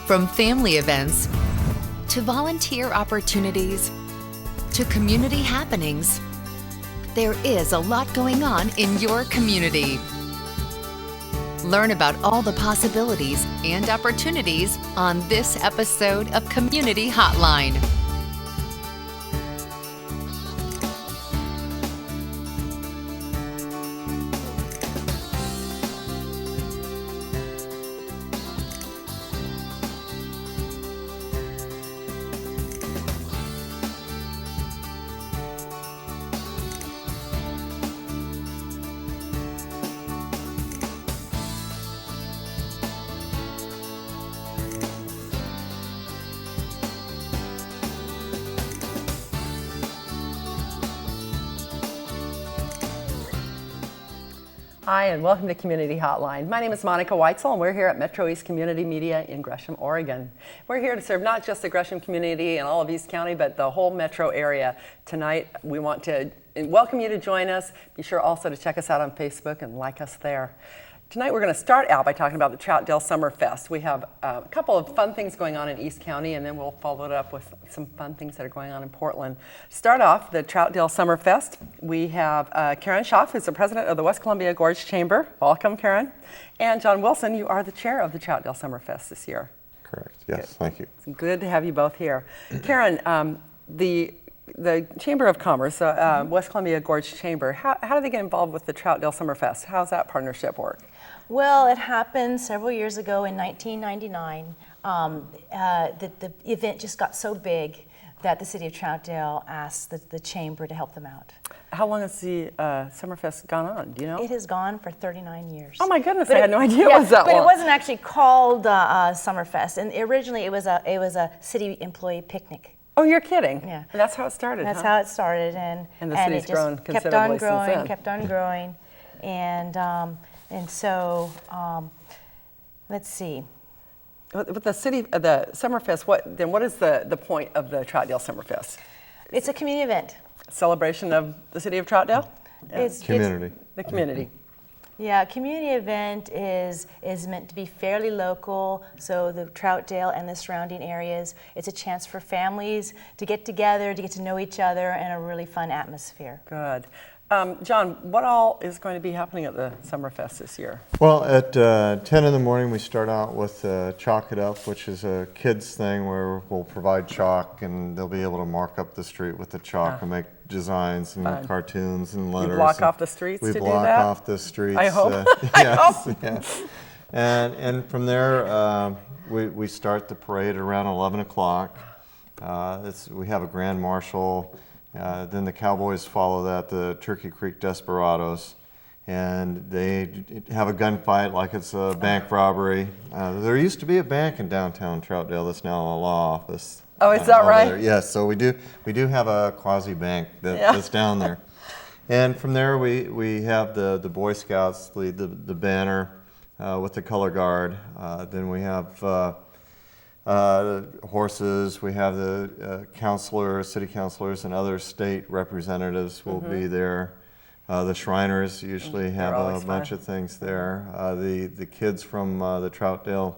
From family events to volunteer opportunities to community happenings, there is a lot going on in your community. Learn about all the possibilities and opportunities on this episode of Community Hotline. Hi, and welcome to Community Hotline. My name is Monica Weitzel, and we're here at Metro East Community Media in Gresham, Oregon. We're here to serve not just the Gresham community and all of East County, but the whole metro area. Tonight, we want to welcome you to join us. Be sure also to check us out on Facebook and like us there. Tonight, we're going to start out by talking about the Troutdale Summer Fest. We have a couple of fun things going on in East County, and then we'll follow it up with some fun things that are going on in Portland. Start off the Troutdale Summer Fest. We have Karen Schaff, who's the president of the West Columbia Gorge Chamber. Welcome, Karen. And John Wilson, you are the chair of the Troutdale Summer Fest this year. Correct. Yes, good. Thank you. It's good to have you both here. Karen, the Chamber of Commerce, West Columbia Gorge Chamber, how do they get involved with the Troutdale Summer Fest? How's that partnership work? Well, it happened several years ago in 1999. The event just got so big that the city of Troutdale asked the chamber to help them out. How long has the Summerfest gone on? Do you know? It has gone for 39 years. Oh my goodness, I had no idea it was that long. But it wasn't actually called Summerfest, and originally it was a city employee picnic. Oh, you're kidding? Yeah. And that's how it started. That's how it started, and the city's it just grown considerably since then. kept on growing, and so let's see. With the Summerfest, what is the point of the Troutdale Summerfest? It's a community event. Celebration of the city of Troutdale? It's community. The community. Yeah, a community event is meant to be fairly local, so the Troutdale and the surrounding areas, it's a chance for families to get together, to get to know each other, and a really fun atmosphere. Good. John, what all is going to be happening at the Summerfest this year? Well, at 10 in the morning, we start out with Chalk It Up, which is a kids thing where we'll provide chalk and they'll be able to mark up the street with the chalk and make designs and cartoons and letters. You block off the streets to do that? We block off the streets. I hope. Yes, yes. And from there, we start the parade around 11 o'clock. We have a grand marshal. Then the Cowboys follow that, the Turkey Creek Desperados, and they have a gunfight like it's a bank robbery. There used to be a bank in downtown Troutdale that's now a law office. Oh, is that right? There. Yes, so we do have a quasi bank that's down there. And from there we have the Boy Scouts lead the banner with the color guard. Then we have horses, we have the city councilors and other state representatives will be there. The Shriners usually have a bunch of things there. The kids from the Troutdale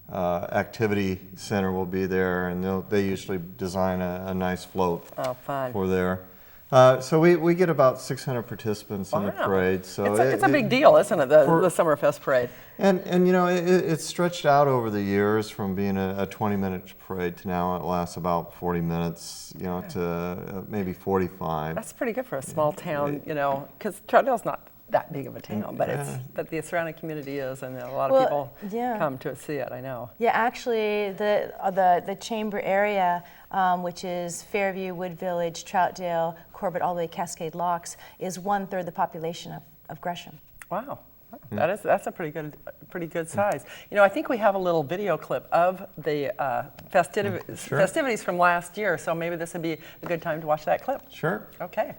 Activity Center will be there, and they usually design a nice float for there. So we get about 600 participants in the parade. So it's a big deal, isn't it, the Summerfest parade? And you know, it's stretched out over the years from being a 20-minute parade to now it lasts about 40 minutes, you know, to maybe 45. That's pretty good for a small town, you know, because Troutdale's not that big of a town, but the surrounding community is, and a lot of people come to see it, I know. Yeah, actually, the chamber area, which is Fairview, Wood Village, Troutdale, Corbett, all the way Cascade Locks, is 1/3 the population of Gresham. Wow. That's a pretty good size. You know, I think we have a little video clip of the festivities from last year, so maybe this would be a good time to watch that clip. Sure. Okay.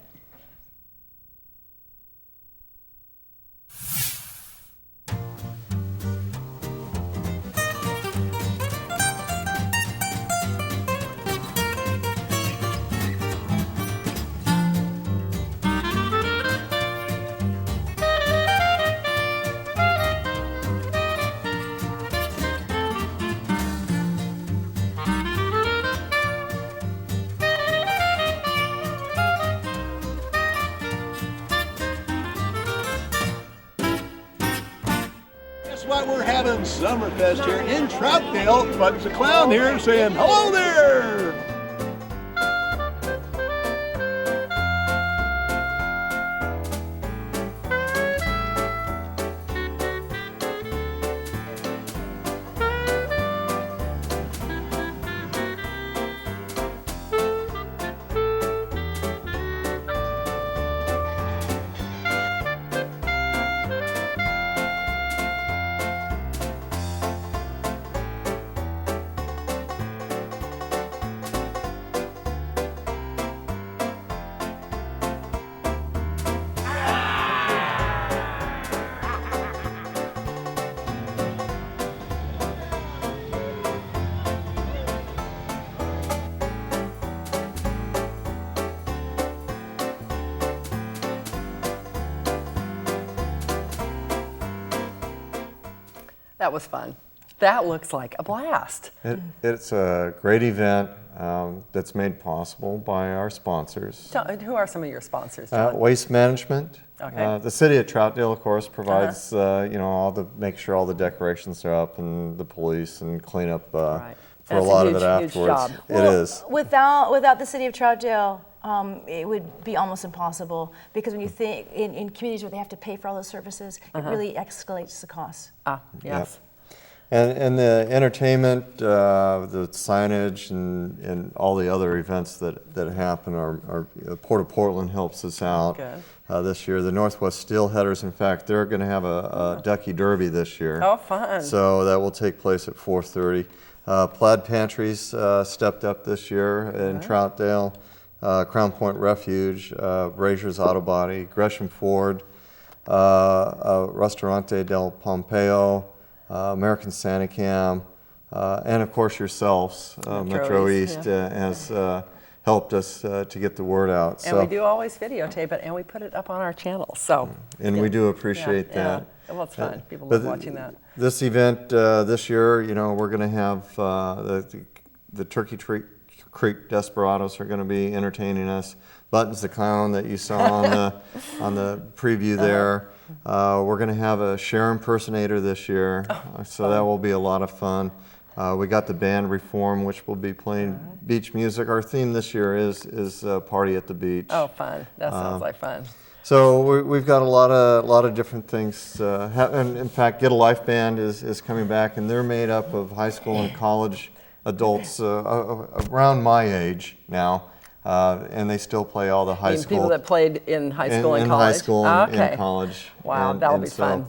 we're having Summerfest here in Troutdale. Buttons the Clown here saying hello there. That was fun. That looks like a blast. It's a great event that's made possible by our sponsors. Who are some of your sponsors, John? Waste Management. Okay. The city of Troutdale, of course, provides make sure all the decorations are up, and the police and clean up for That's a lot huge, of it afterwards. job. It is. Without the city of Troutdale, it would be almost impossible, because when you think in communities where they have to pay for all those services, it really escalates the costs. Yes. And the entertainment, the signage, and all the other events that happen are Port of Portland helps us out this year. The Northwest Steelheaders, in fact, they're going to have a Ducky Derby this year. Oh, fun. So that will take place at 4:30. Plaid Pantries stepped up this year in Troutdale. Crown Point Refuge, Brazier's Auto Body, Gresham Ford, Restaurante del Pompeo, American Santicam, and of course yourselves. Metro East has helped us to get the word out. And we do always videotape it, and we put it up on our channel. So. And we do appreciate that. Yeah. Well, it's fun. People love watching that. This event this year, we're going to have the Turkey Creek Desperados are going to be entertaining us. Buttons the Clown that you saw on the preview there. We're going to have a Cher impersonator this year, so that will be a lot of fun. We got the band Reform, which will be playing beach music. Our theme this year is Party at the Beach. Oh, fun! That sounds like fun. So we've got a lot of different things. And in fact, Get a Life Band is coming back, and they're made up of high school and college adults around my age now. And they still play all the high school. People that played in high school and college? In high school and college. Wow, that'll be fun.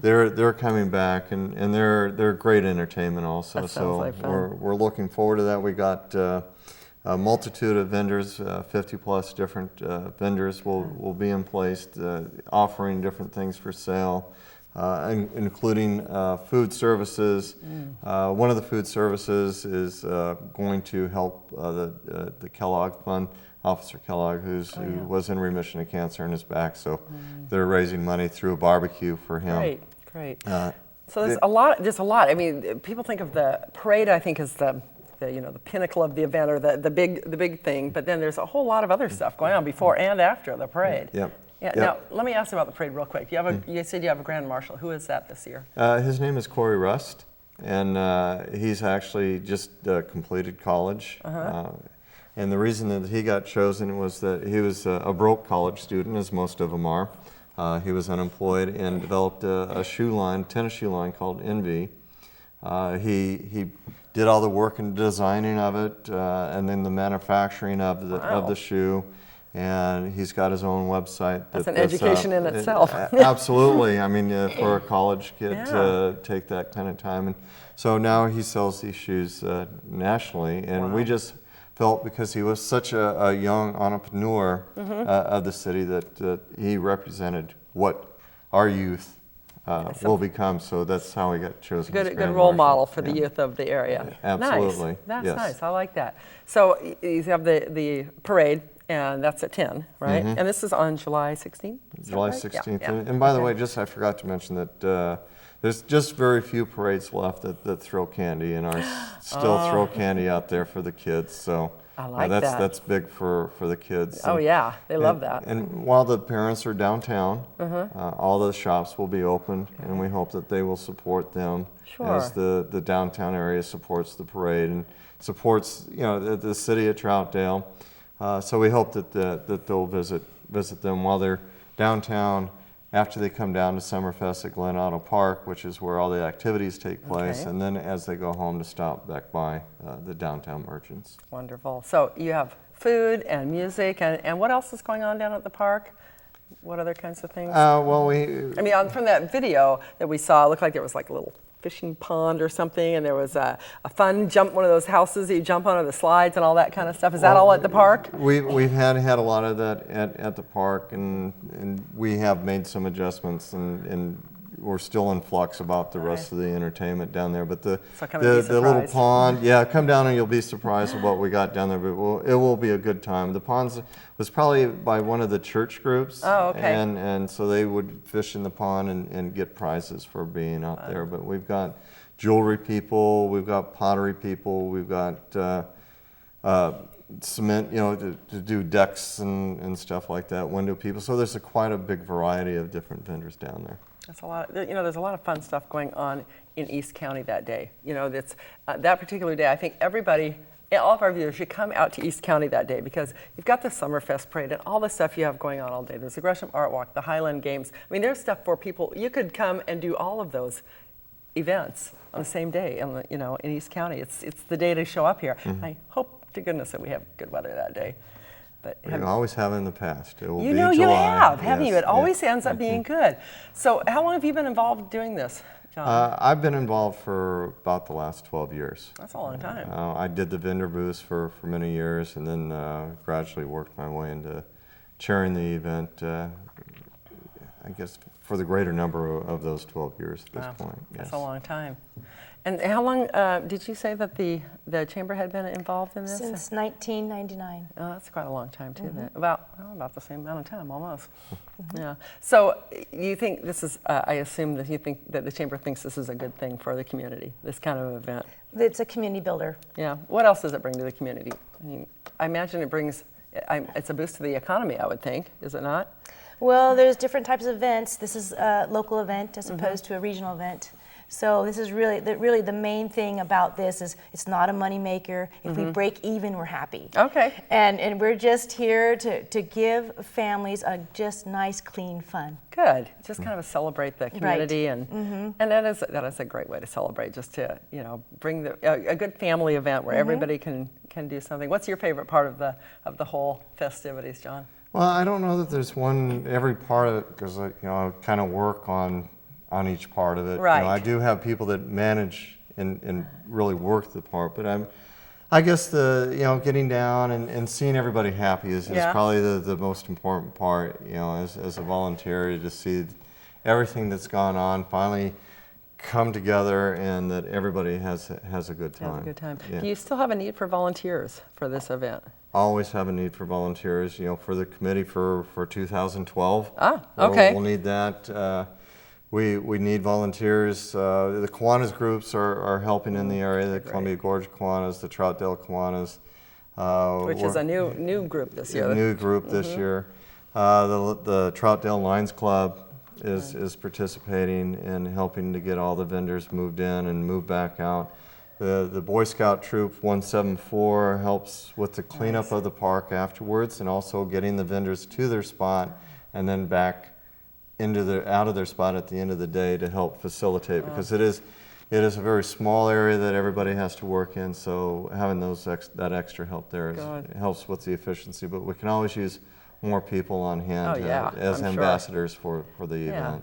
They're coming back, and they're great entertainment also. That sounds like fun. We're looking forward to that. We got a multitude of vendors, 50 plus different vendors will be in place, offering different things for sale. Including food services. One of the food services is going to help the Kellogg Fund, Officer Kellogg, who was in remission of cancer in his back. So they're raising money through a barbecue for him. Great. So there's a lot. I mean, people think of the parade, I think, as the pinnacle of the event, or the big thing. But then there's a whole lot of other stuff going on before and after the parade. Yep. Now, let me ask about the parade real quick. You said you have a Grand Marshal. Who is that this year? His name is Corey Rust, and he's actually just completed college. And the reason that he got chosen was that he was a broke college student, as most of them are. He was unemployed and developed a tennis shoe line called Envy. He did all the work and designing of it, and then the manufacturing of the shoe. And he's got his own website. That's an education in itself. Absolutely. I mean, for a college kid to take that kind of time. And so now he sells these shoes nationally. And we just felt, because he was such a young entrepreneur of the city, that he represented what our youth will become. So that's how he got chosen. Good role model for the youth of the area. Absolutely. Nice. That's nice. I like that. So you have the parade. And that's at 10, right? And this is on July 16th? July 16th. Yeah. And by the way, I forgot to mention that there's just very few parades left that throw candy, and still throw candy out there for the kids. So I like that. That's big for the kids. Oh, yeah, they love that. And while the parents are downtown, all the shops will be open, and we hope that they will support them as the downtown area supports the parade and supports the city of Troutdale. So we hope that they'll visit them while they're downtown. After they come down to Summerfest at Glen Auto Park, which is where all the activities take place, and then as they go home to stop back by the downtown merchants. Wonderful. So you have food and music, and what else is going on down at the park? What other kinds of things? From that video that we saw, it looked like there was like a little fishing pond or something, and there was a fun jump, one of those houses that you jump onto the slides and all that kind of stuff. Is that all at the park? We've had a lot of that at the park, and we have made some adjustments, and we're still in flux about the rest of the entertainment down there. But the little pond, come down and you'll be surprised at what we got down there. But it will be a good time. The pond was probably by one of the church groups. Oh, okay. And so they would fish in the pond and get prizes for being out there. But we've got jewelry people, we've got pottery people, we've got cement, to do decks and stuff like that, window people. So there's quite a big variety of different vendors down there. That's a lot. There's a lot of fun stuff going on in East County that day. That's that particular day. I think everybody, all of our viewers, should come out to East County that day because you've got the Summerfest parade and all the stuff you have going on all day. There's the Gresham Artwalk, the Highland Games. There's stuff for people. You could come and do all of those events on the same day. In East County, it's the day to show up here. I hope to goodness that we have good weather that day. But we always have in the past. It will be you July. haven't you? It always ends up being good. So how long have you been involved doing this, John? I've been involved for about the last 12 years. That's a long time. I did the vendor booths for many years, and then gradually worked my way into chairing the event, I guess, for the greater number of those 12 years at this point. Yes. That's a long time. And how long did you say that the chamber had been involved in this? Since 1999. Oh, that's quite a long time too. Then. About the same amount of time, almost. Yeah. So you think this is? I assume that you think that the chamber thinks this is a good thing for the community. This kind of event. It's a community builder. Yeah. What else does it bring to the community? I imagine it brings. It's a boost to the economy. I would think. Is it not? Well, there's different types of events. This is a local event as opposed to a regional event. So this is really the main thing about this is it's not a money maker. If we break even, we're happy. Okay. And we're just here to give families a just nice, clean fun. Good. Just kind of celebrate the community, and that is a great way to celebrate. Just to bring a good family event where everybody can do something. What's your favorite part of the whole festivities, John? Well, I don't know that there's every part of it because I kind of work on each part of it. Right. I do have people that manage and really work the part, but I guess the getting down and seeing everybody happy is probably the most important part. As a volunteer, to see everything that's gone on finally come together and that everybody has a good time. Has a good time. Yeah. Do you still have a need for volunteers for this event? Always have a need for volunteers. For the committee for 2012. Okay. We'll need that. We need volunteers. The Kiwanis groups are helping in the area, the Columbia Gorge Kiwanis, the Troutdale Kiwanis. Which is a new group this year. A new group this year. The Troutdale Lions Club is participating in helping to get all the vendors moved in and moved back out. The Boy Scout Troop 174 helps with the cleanup of the park afterwards and also getting the vendors to their spot and then back out of their spot at the end of the day to help facilitate because it is a very small area that everybody has to work in, so having that extra help there helps with the efficiency, but we can always use more people on hand as ambassadors for the event.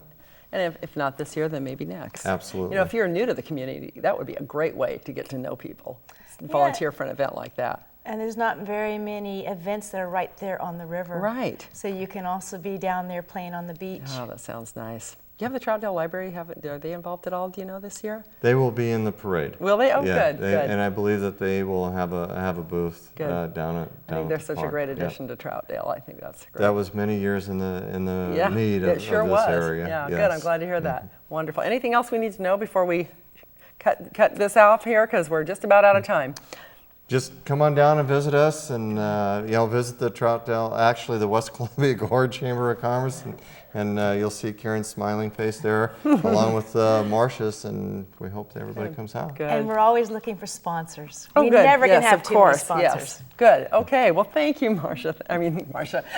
And if not this year, then maybe next. Absolutely. If you're new to the community, that would be a great way to get to know people. Volunteer for an event like that. And there's not very many events that are right there on the river. Right. So you can also be down there playing on the beach. Oh, that sounds nice. Do you have the Troutdale Library? Are they involved at all? Do you know this year? They will be in the parade. Will they? Oh, good. And I believe that they will have a booth down at. I think they're such a great addition to Troutdale. I think that's great. That was many years in the need of this area. Yeah, good. I'm glad to hear that. Wonderful. Anything else we need to know before we cut this off here? Because we're just about out of time. just come on down and visit us, and visit the Troutdale, actually the West Columbia Gorge Chamber of Commerce, and you'll see Karen's smiling face there, along with Marcia's, and we hope that everybody comes out. Good. And we're always looking for sponsors. Oh, we good. never Yes, can have of too course. many sponsors. Yes. Good. Okay. Well, thank you, Marcia.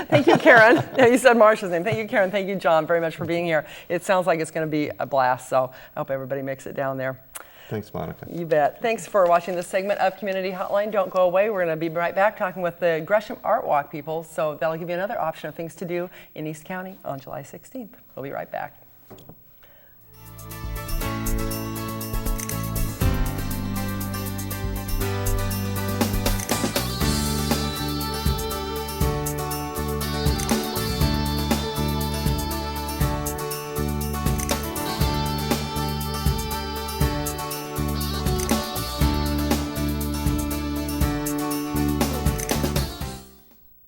Thank you, Karen. Yeah, you said Marcia's name. Thank you, Karen. Thank you, John, very much for being here. It sounds like it's going to be a blast, so I hope everybody makes it down there. Thanks, Monica. You bet. Thanks for watching this segment of Community Hotline. Don't go away. We're going to be right back talking with the Gresham Artwalk people, so that'll give you another option of things to do in East County on July 16th. We'll be right back.